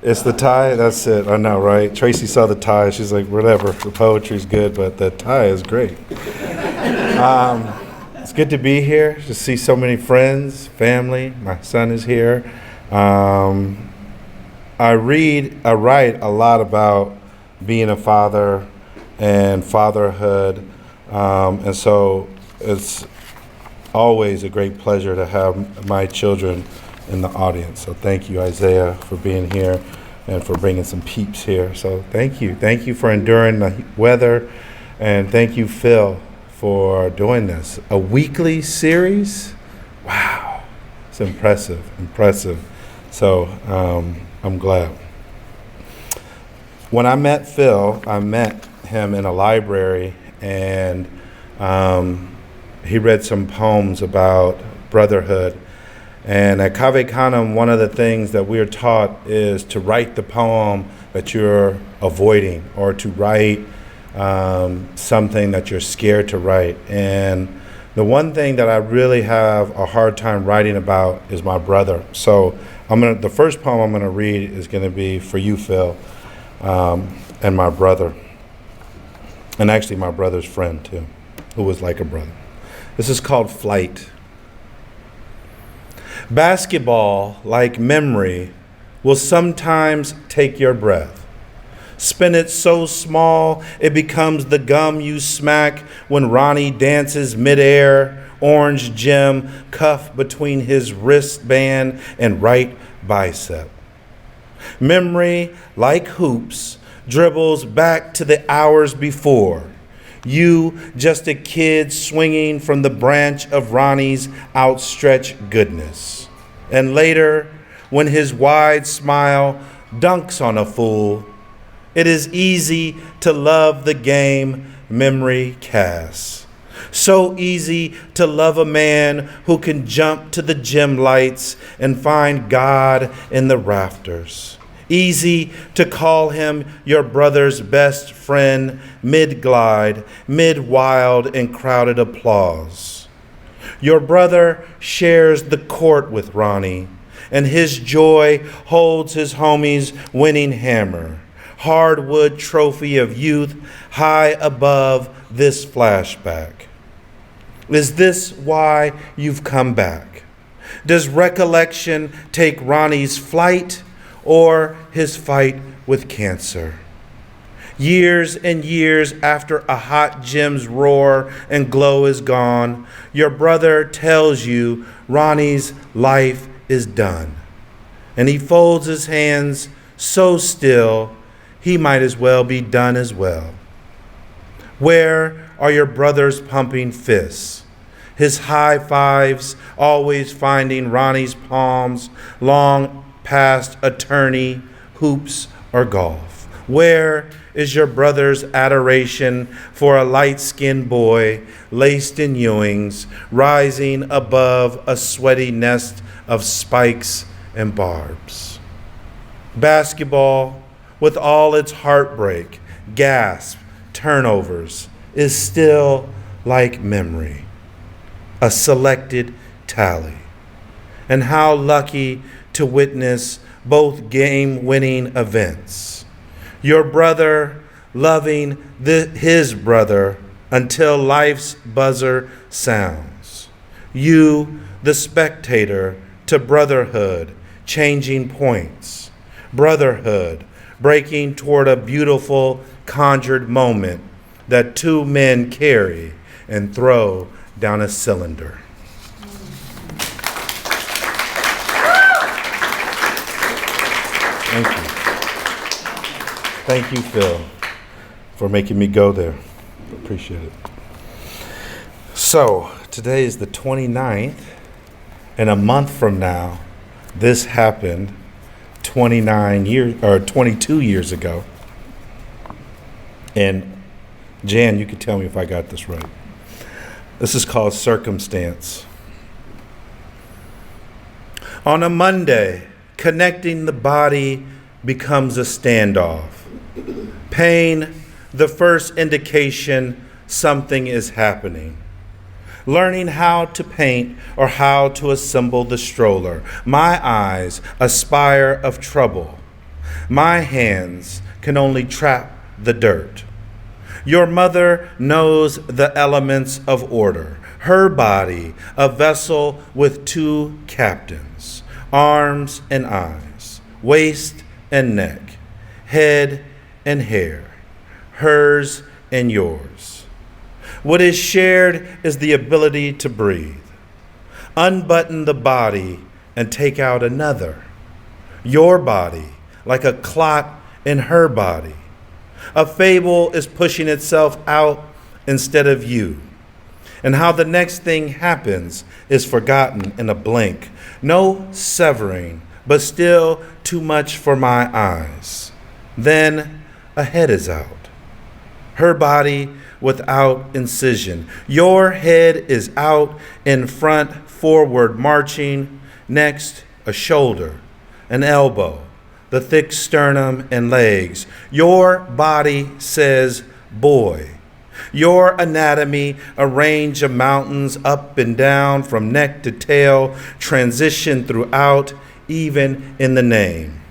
It's the tie. That's it. I know, right? Tracy saw the tie. She's like, whatever. The poetry's good, but the tie is great. It's good to be here. To see so many friends, family. My son is here. I write a lot about being a father and fatherhood, and so it's always a great pleasure to have my children in the audience. So thank you, Isaiah, for being here and for bringing some peeps here. So thank you. Thank you for enduring the weather, and thank you, Phil, for doing this. A weekly series? Wow. It's impressive. So I'm glad. When I met Phil, I met him in a library, and he read some poems about brotherhood. And at Cave Canem, one of the things that we are taught is to write the poem that you're avoiding, or to write something that you're scared to write. And the one thing that I really have a hard time writing about is my brother. So the first poem I'm gonna read is gonna be for you, Phil, and my brother. And actually my brother's friend too, who was like a brother. This is called Flight. Basketball, like memory, will sometimes take your breath. Spin it so small it becomes the gum you smack when Ronnie dances midair, orange gem cuff between his wristband and right bicep. Memory, like hoops, dribbles back to the hours before. You, just a kid swinging from the branch of Ronnie's outstretched goodness. And later, when his wide smile dunks on a fool, it is easy to love the game memory casts. So easy to love a man who can jump to the gym lights and find God in the rafters. Easy to call him your brother's best friend mid-glide, mid-wild and crowded applause. Your brother shares the court with Ronnie, and his joy holds his homie's winning hammer, hardwood trophy of youth high above this flashback. Is this why you've come back? Does recollection take Ronnie's flight or his fight with cancer? Years and years after a hot gym's roar and glow is gone, your brother tells you Ronnie's life is done. And he folds his hands so still, he might as well be done as well. Where are your brother's pumping fists? His high fives always finding Ronnie's palms long past attorney, hoops, or golf. Where is your brother's adoration for a light-skinned boy laced in Ewings, rising above a sweaty nest of spikes and barbs? Basketball, with all its heartbreak, gasp, turnovers, is still like memory, a selected tally. And how lucky to witness both game-winning events. Your brother loving his brother until life's buzzer sounds. You, the spectator, to brotherhood, changing points. Brotherhood, breaking toward a beautiful, conjured moment that two men carry and throw down a cylinder. Thank you. Thank you, Phil, for making me go there. Appreciate it. So, today is the 29th, and a month from now, this happened 22 years ago. And Jan, you can tell me if I got this right. This is called Circumstance. On a Monday, connecting the body becomes a standoff. Pain, the first indication something is happening. Learning how to paint or how to assemble the stroller. My eyes, a spire of trouble. My hands can only trap the dirt. Your mother knows the elements of order. Her body, a vessel with two captains, arms and eyes, waist and neck, head and hair, hers and yours. What is shared is the ability to breathe. Unbutton the body and take out another. Your body, like a clot in her body. A fable is pushing itself out instead of you. And how the next thing happens is forgotten in a blink. No severing, but still too much for my eyes. Then a head is out. Her body without incision. Your head is out in front, forward marching. Next, a shoulder, an elbow, the thick sternum and legs. Your body says boy. Your anatomy, a range of mountains up and down from neck to tail, transition throughout, even in the name.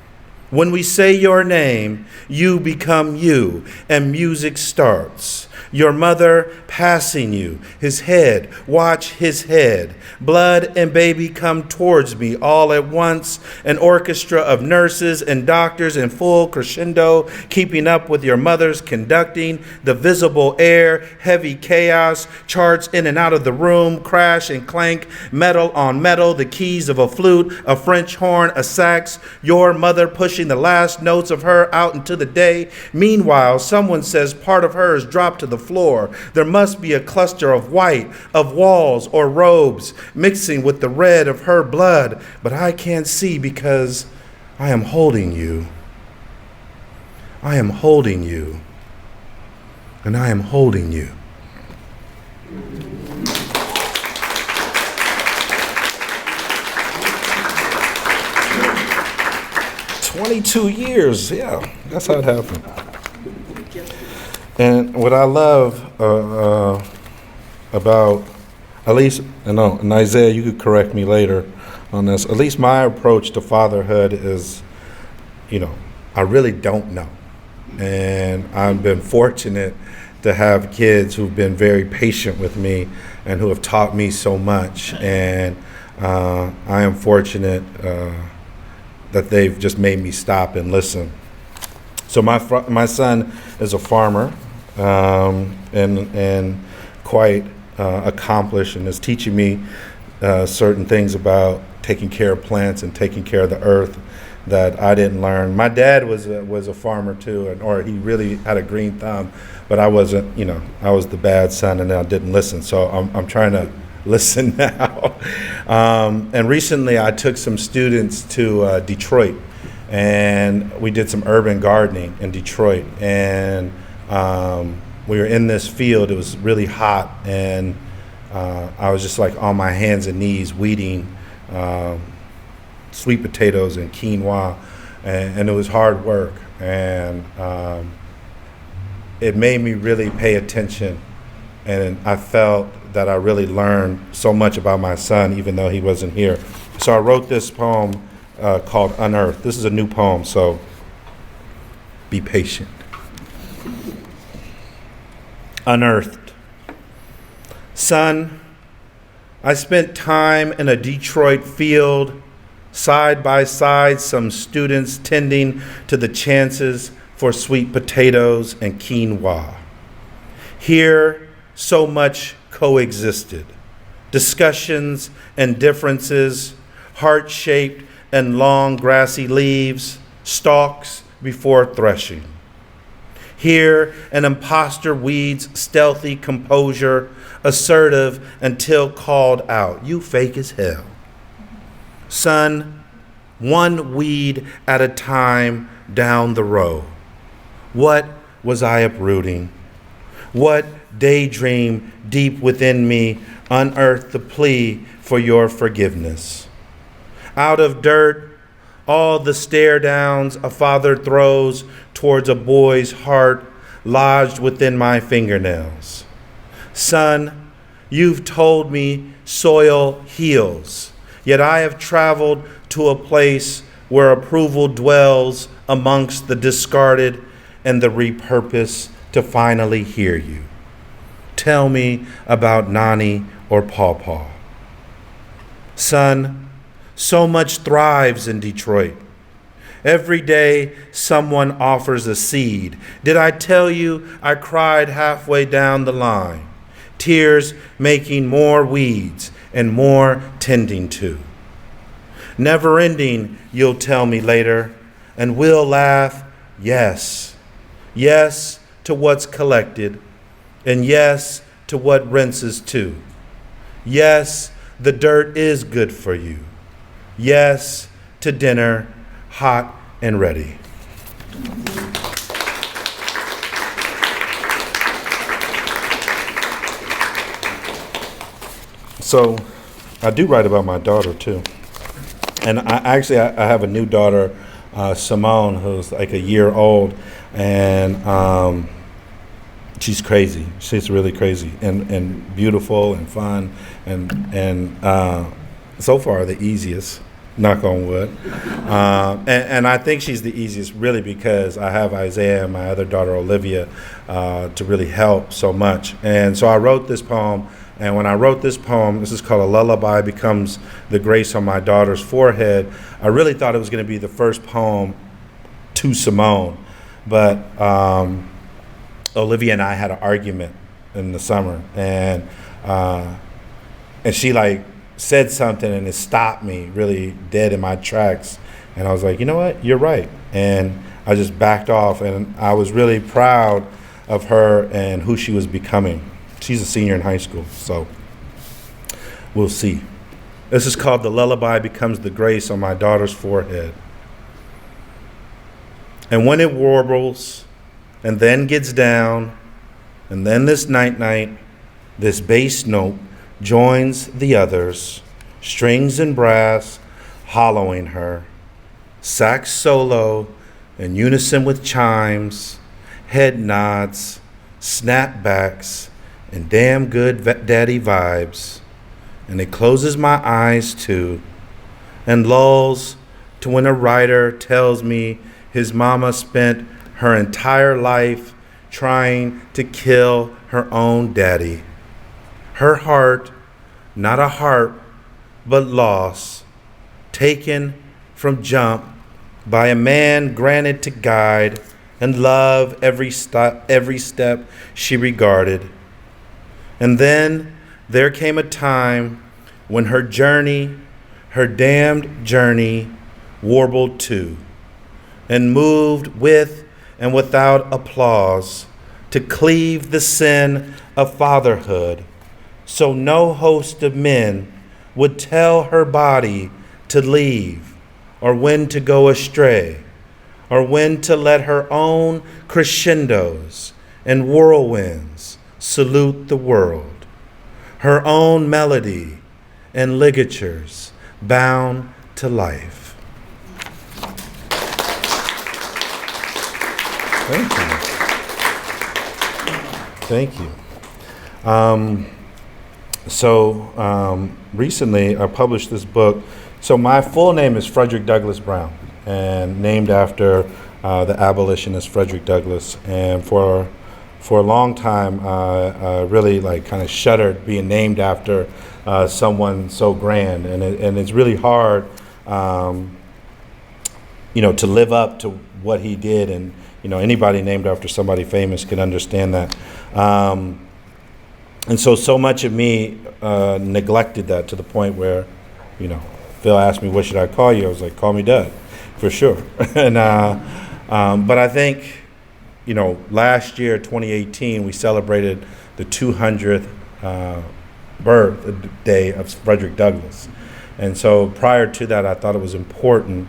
When we say your name, you become you, and music starts. Your mother passing you, his head, watch his head. Blood and baby come towards me all at once. An orchestra of nurses and doctors in full crescendo, keeping up with your mother's conducting. The visible air, heavy chaos, charts in and out of the room, crash and clank, metal on metal, the keys of a flute, a French horn, a sax. Your mother pushing the last notes of her out into the day. Meanwhile, someone says part of her is dropped to the floor. There must be a cluster of white, of walls or robes, mixing with the red of her blood, but I can't see because I am holding you. I am holding you. And I am holding you. "22 years, yeah, that's how it happened." And what I love about, at least, and Isaiah, you could correct me later on this, at least my approach to fatherhood is, I really don't know. And I've been fortunate to have kids who've been very patient with me and who have taught me so much. And I am fortunate that they've just made me stop and listen. So my son is a farmer and quite accomplished, and is teaching me certain things about taking care of plants and taking care of the earth that I didn't learn. My dad was a farmer too, or he really had a green thumb, but I wasn't. I was the bad son, and I didn't listen. So I'm trying to listen now. And recently, I took some students to Detroit, and we did some urban gardening in Detroit. And we were in this field. It was really hot, and I was just like on my hands and knees weeding sweet potatoes and quinoa, and it was hard work. And it made me really pay attention, and I felt that I really learned so much about my son, even though he wasn't here. So I wrote this poem called Unearthed. This is a new poem, so be patient. Unearthed. Son, I spent time in a Detroit field, side by side, some students tending to the chances for sweet potatoes and quinoa. Here, so much coexisted. Discussions and differences, heart-shaped and long grassy leaves, stalks before threshing. Here, an imposter weeds stealthy composure, assertive until called out. You fake as hell. Son, one weed at a time down the row. What was I uprooting? What daydream deep within me unearthed the plea for your forgiveness? Out of dirt, all the stare downs a father throws towards a boy's heart lodged within my fingernails. Son, you've told me soil heals, yet I have traveled to a place where approval dwells amongst the discarded and the repurposed to finally hear you. Tell me about Nani or Pawpaw. Son, so much thrives in Detroit. Every day someone offers a seed. Did I tell you I cried halfway down the line? Tears making more weeds and more tending to. Never ending, you'll tell me later, and we'll laugh, yes. Yes to what's collected, and yes to what rinses too. Yes, the dirt is good for you. Yes to dinner, hot and ready. So I do write about my daughter too. And I have a new daughter, Simone, who's like a year old, and she's crazy. She's really crazy and beautiful and fun and so far the easiest, knock on wood. And I think she's the easiest really because I have Isaiah and my other daughter Olivia to really help so much. And so I wrote this poem. And when I wrote this poem, this is called A Lullaby Becomes the Grace on My Daughter's Forehead, I really thought it was going to be the first poem to Simone. But Olivia and I had an argument in the summer. And she like said something and it stopped me really dead in my tracks. And I was like, you know what? You're right. And I just backed off. And I was really proud of her and who she was becoming. She's a senior in high school, so we'll see. This is called The Lullaby Becomes the Grace on My Daughter's Forehead. And when it warbles, and then gets down, and then this night-night, this bass note joins the others, strings and brass hollowing her, sax solo in unison with chimes, head nods, snapbacks, and damn good daddy vibes. And it closes my eyes too, and lulls to when a writer tells me his mama spent her entire life trying to kill her own daddy. Her heart, not a harp, but loss, taken from jump by a man granted to guide and love every step she regarded. And then there came a time when her journey, her damned journey, warbled too, and moved with and without applause to cleave the sin of fatherhood, so no host of men would tell her body to leave, or when to go astray, or when to let her own crescendos and whirlwinds salute the world, her own melody and ligatures bound to life. Thank you. Thank you. Recently I published this book. So my full name is Frederick Douglass Brown, and named after the abolitionist Frederick Douglass. And for a long time, I really kind of shuddered being named after someone so grand, and it's really hard, to live up to what he did. And anybody named after somebody famous can understand that. And so much of me neglected that to the point where, Phil asked me, what should I call you? I was like, call me Doug, for sure. And but I think, last year, 2018, we celebrated the 200th birthday of Frederick Douglass. And so prior to that, I thought it was important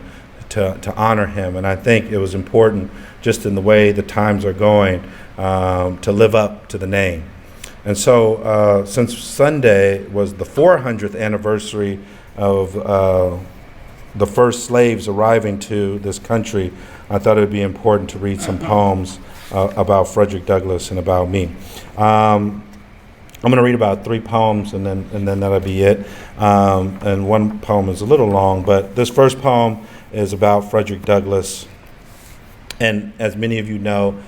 to honor him. And I think it was important, just in the way the times are going, to live up to the name. And so since Sunday was the 400th anniversary of the first slaves arriving to this country, I thought it would be important to read some poems about Frederick Douglass and about me. I'm going to read about 3 poems, and then that'll be it. And one poem is a little long, but this first poem is about Frederick Douglass. And as many of you know,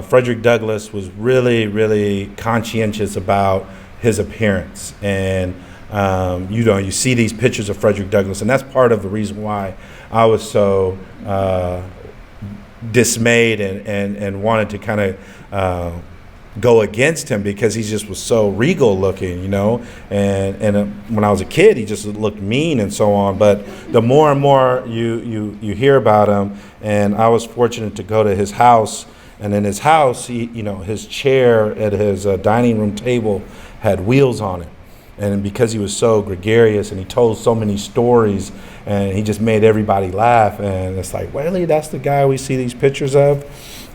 Frederick Douglass was really, really conscientious about his appearance. And, you see these pictures of Frederick Douglass, and that's part of the reason why I was so dismayed and wanted to kind of go against him, because he just was so regal looking, and when I was a kid, he just looked mean and so on. But the more and more you hear about him, and I was fortunate to go to his house, and in his house, his chair at his dining room table had wheels on it. And because he was so gregarious and he told so many stories, and he just made everybody laugh, and it's like, really, that's the guy we see these pictures of?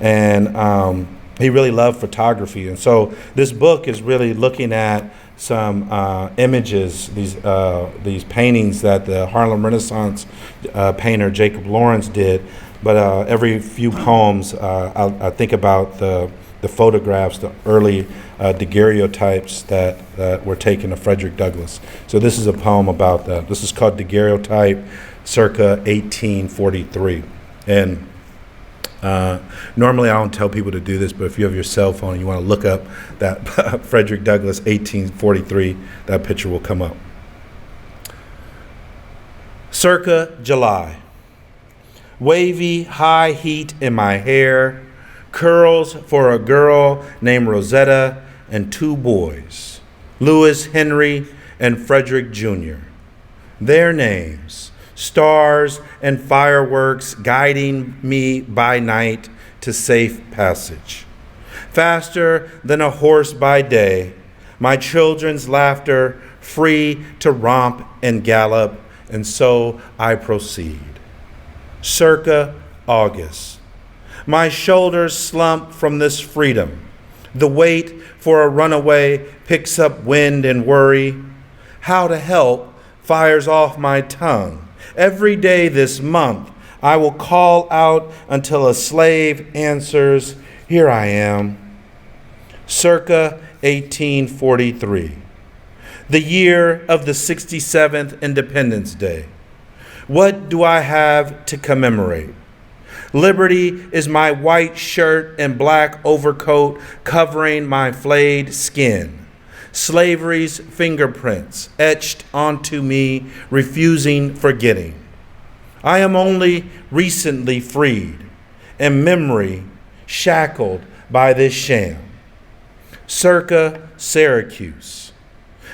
And he really loved photography. And so this book is really looking at some images, these paintings that the Harlem Renaissance painter Jacob Lawrence did. But every few poems, I think about the photographs, the early daguerreotypes that were taken of Frederick Douglass. So this is a poem about that. This is called Daguerreotype, circa 1843. And normally I don't tell people to do this, but if you have your cell phone and you want to look up that Frederick Douglass 1843, that picture will come up. Circa July. Wavy high heat in my hair, curls for a girl named Rosetta and two boys, Lewis Henry and Frederick Jr. Their names, stars and fireworks guiding me by night to safe passage. Faster than a horse by day, my children's laughter free to romp and gallop, and so I proceed. Circa August. My shoulders slump from this freedom. The wait for a runaway picks up wind and worry. How to help fires off my tongue. Every day this month, I will call out until a slave answers, "Here I am." Circa 1843. The year of the 67th Independence Day. What do I have to commemorate? Liberty is my white shirt and black overcoat covering my flayed skin. Slavery's fingerprints etched onto me, refusing forgetting. I am only recently freed, and memory shackled by this sham. Circa Syracuse.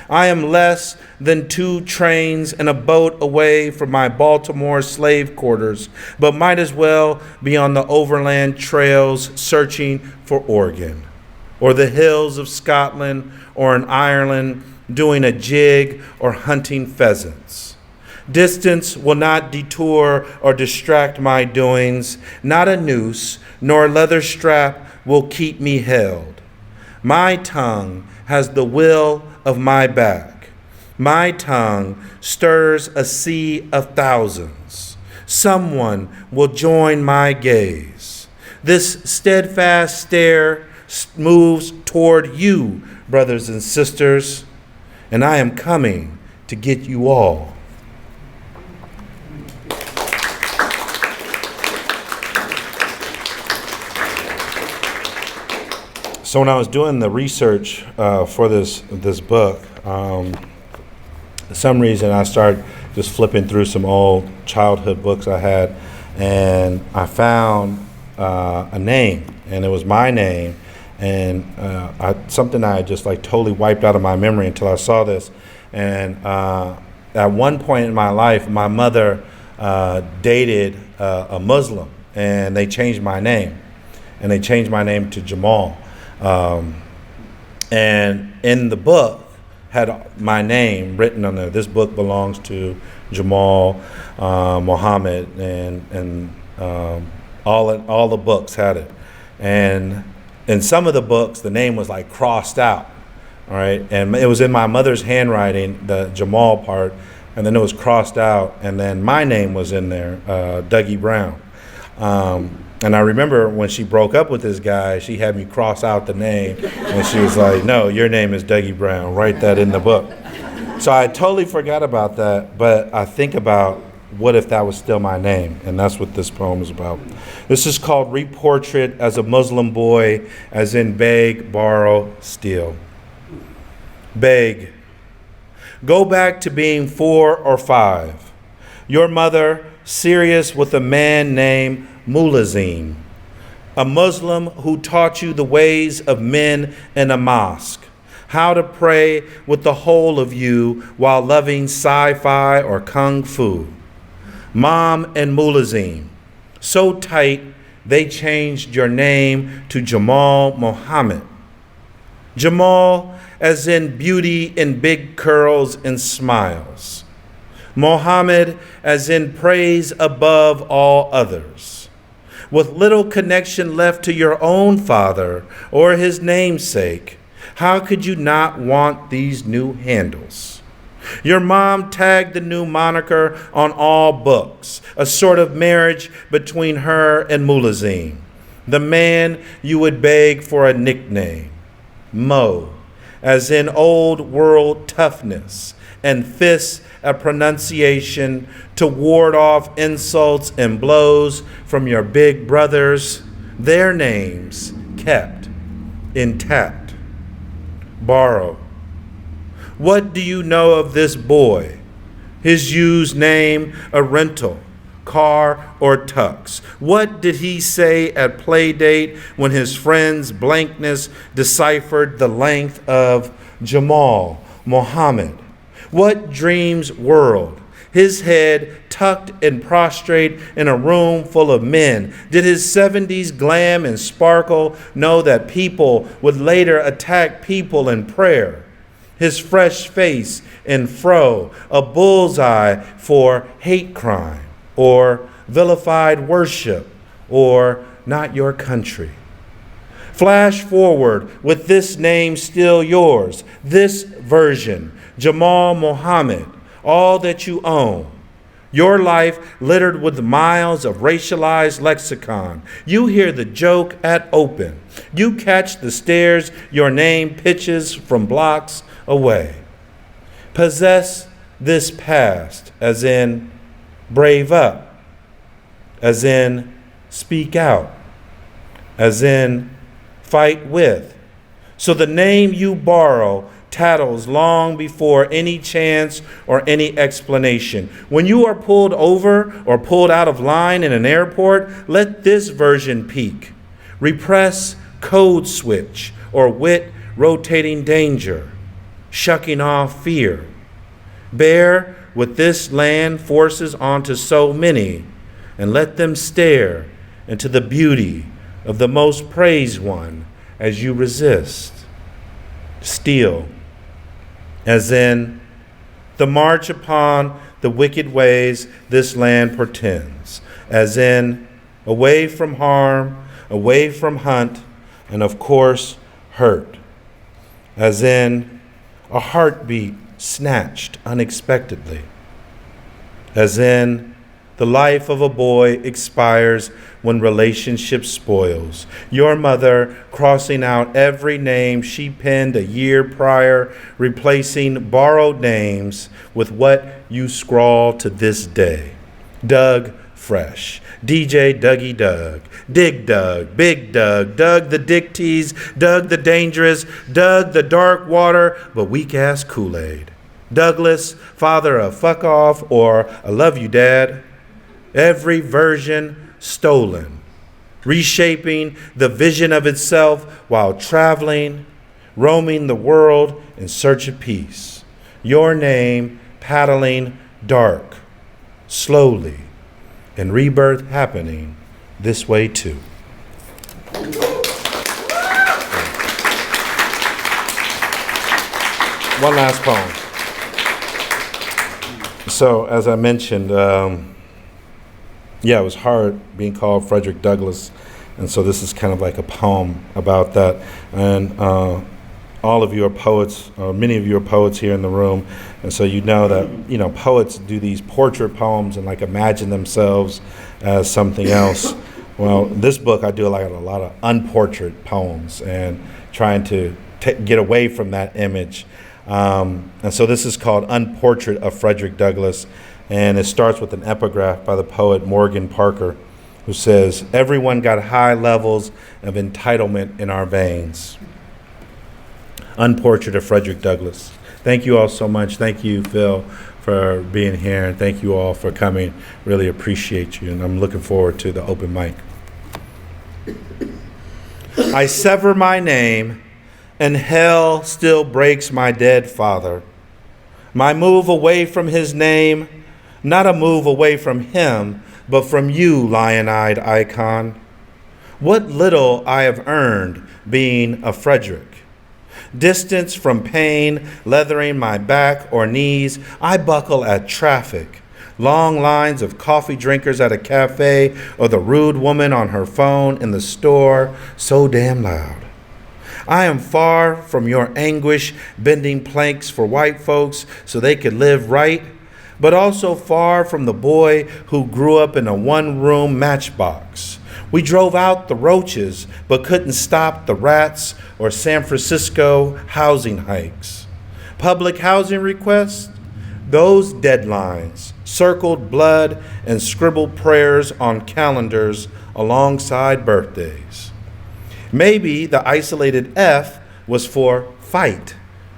I am less than 2 trains and a boat away from my Baltimore slave quarters, but might as well be on the overland trails searching for Oregon, or the hills of Scotland, or in Ireland doing a jig or hunting pheasants. Distance will not detour or distract my doings. Not a noose nor leather strap will keep me held. My tongue has the will of my back. My tongue stirs a sea of thousands. Someone will join my gaze. This steadfast stare moves toward you, brothers and sisters, and I am coming to get you all. So when I was doing the research for this book, for some reason I started just flipping through some old childhood books I had, and I found a name, and it was my name, and something I just like totally wiped out of my memory until I saw this. And at one point in my life, my mother dated a Muslim, and they changed my name, to Jamal. And in the book had my name written on there. This book belongs to Jamal, Muhammad, and all the books had it. And in some of the books, the name was like crossed out, all right? And it was in my mother's handwriting, the Jamal part, and then it was crossed out, and then my name was in there, Dougie Brown. And I remember when she broke up with this guy, she had me cross out the name, and she was like, "No, your name is Dougie Brown. Write that in the book." So I totally forgot about that, but I think about what if that was still my name? And that's what this poem is about. This is called Reportrait as a Muslim Boy, as in beg, borrow, steal. Beg. Go back to being 4 or 5. Your mother, serious with a man named Mulazim, a Muslim who taught you the ways of men in a mosque, how to pray with the whole of you while loving sci-fi or kung fu. Mom and Mulazim, so tight they changed your name to Jamal Mohammed. Jamal as in beauty in big curls and smiles. Mohammed as in praise above all others. With little connection left to your own father or his namesake, how could you not want these new handles? Your mom tagged the new moniker on all books, a sort of marriage between her and Mulazim, the man you would beg for a nickname. Mo, as in old world toughness, and fists a pronunciation to ward off insults and blows from your big brothers, their names kept intact. Borrow. What do you know of this boy? His used name, a rental, car, or tux? What did he say at play date when his friend's blankness deciphered the length of Jamal Mohammed? What dreams world? His head tucked and prostrate in a room full of men. Did his 70s glam and sparkle know that people would later attack people in prayer? His fresh face and fro, a bullseye for hate crime, or vilified worship, or not your country. Flash forward with this name still yours, this version, Jamal Mohammed, all that you own. Your life littered with miles of racialized lexicon. You hear the joke at open. You catch the stares your name pitches from blocks away. Possess this past, as in brave up, as in speak out, as in fight with. So the name you borrow tattles long before any chance or any explanation. When you are pulled over or pulled out of line in an airport, let this version peak. Repress code switch or wit rotating danger, shucking off fear. Bear with this land forces onto so many, and let them stare into the beauty of the most praised one as you resist. Steal, as in the march upon the wicked ways this land portends, as in away from harm, away from hunt, and of course hurt, as in a heartbeat snatched unexpectedly, as in the life of a boy expires when relationship spoils. Your mother crossing out every name she penned a year prior, replacing borrowed names with what you scrawl to this day. Doug Fresh, DJ Dougie Doug, Dig Doug, Big Doug, Doug the Dick Tease, Doug the Dangerous, Doug the Dark Water, but weak-ass Kool-Aid. Douglas, father of fuck off or I love you, Dad. Every version stolen, reshaping the vision of itself while traveling, roaming the world in search of peace. Your name paddling dark, slowly, and rebirth happening this way too. One last poem. So, as I mentioned, it was hard being called Frederick Douglass, and so this is kind of like a poem about that. And all of you are poets, or many of you are poets here in the room, and so you know that poets do these portrait poems and like imagine themselves as something else. Well, this book I do like a lot of unportrait poems and trying to get away from that image. And so this is called Unportrait of Frederick Douglass. And it starts with an epigraph by the poet Morgan Parker, who says, "Everyone got high levels of entitlement in our veins." Unportrait of Frederick Douglass. Thank you all so much. Thank you, Phil, for being here, and thank you all for coming. Really appreciate you, and I'm looking forward to the open mic. I sever my name, and hell still breaks my dead father. My move away from his name, not a move away from him, but from you, lion-eyed icon. What little I have earned being a Frederick. Distance from pain, leathering my back or knees, I buckle at traffic. Long lines of coffee drinkers at a cafe, or the rude woman on her phone in the store, so damn loud. I am far from your anguish, bending planks for white folks so they could live right, but also far from the boy who grew up in a one-room matchbox. We drove out the roaches, but couldn't stop the rats or San Francisco housing hikes. Public housing requests? Those deadlines, circled blood and scribbled prayers on calendars alongside birthdays. Maybe the isolated F was for fight.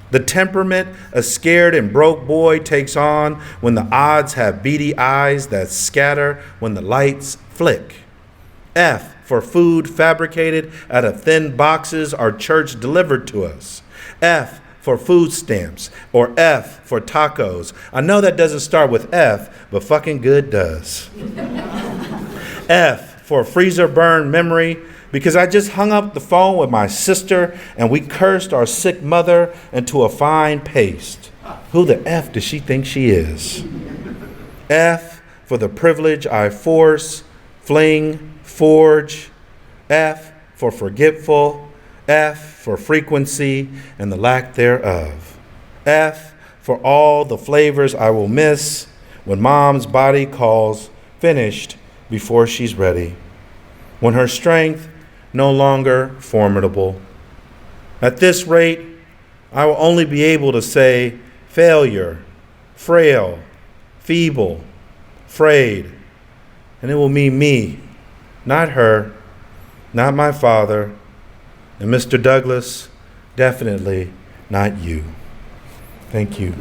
The temperament a scared and broke boy takes on when the odds have beady eyes that scatter when the lights flick. F for food fabricated out of thin boxes our church delivered to us. F for food stamps, or F for tacos. I know that doesn't start with F, but fucking good does. F for freezer burn memory, because I just hung up the phone with my sister and we cursed our sick mother into a fine paste. Who the F does she think she is? F for the privilege I force, fling, forge. F for forgetful. F for frequency and the lack thereof. F for all the flavors I will miss when mom's body calls finished before she's ready. When her strength no longer formidable. At this rate, I will only be able to say failure, frail, feeble, frayed, and it will mean me, not her, not my father, and Mr. Douglass, definitely not you. Thank you.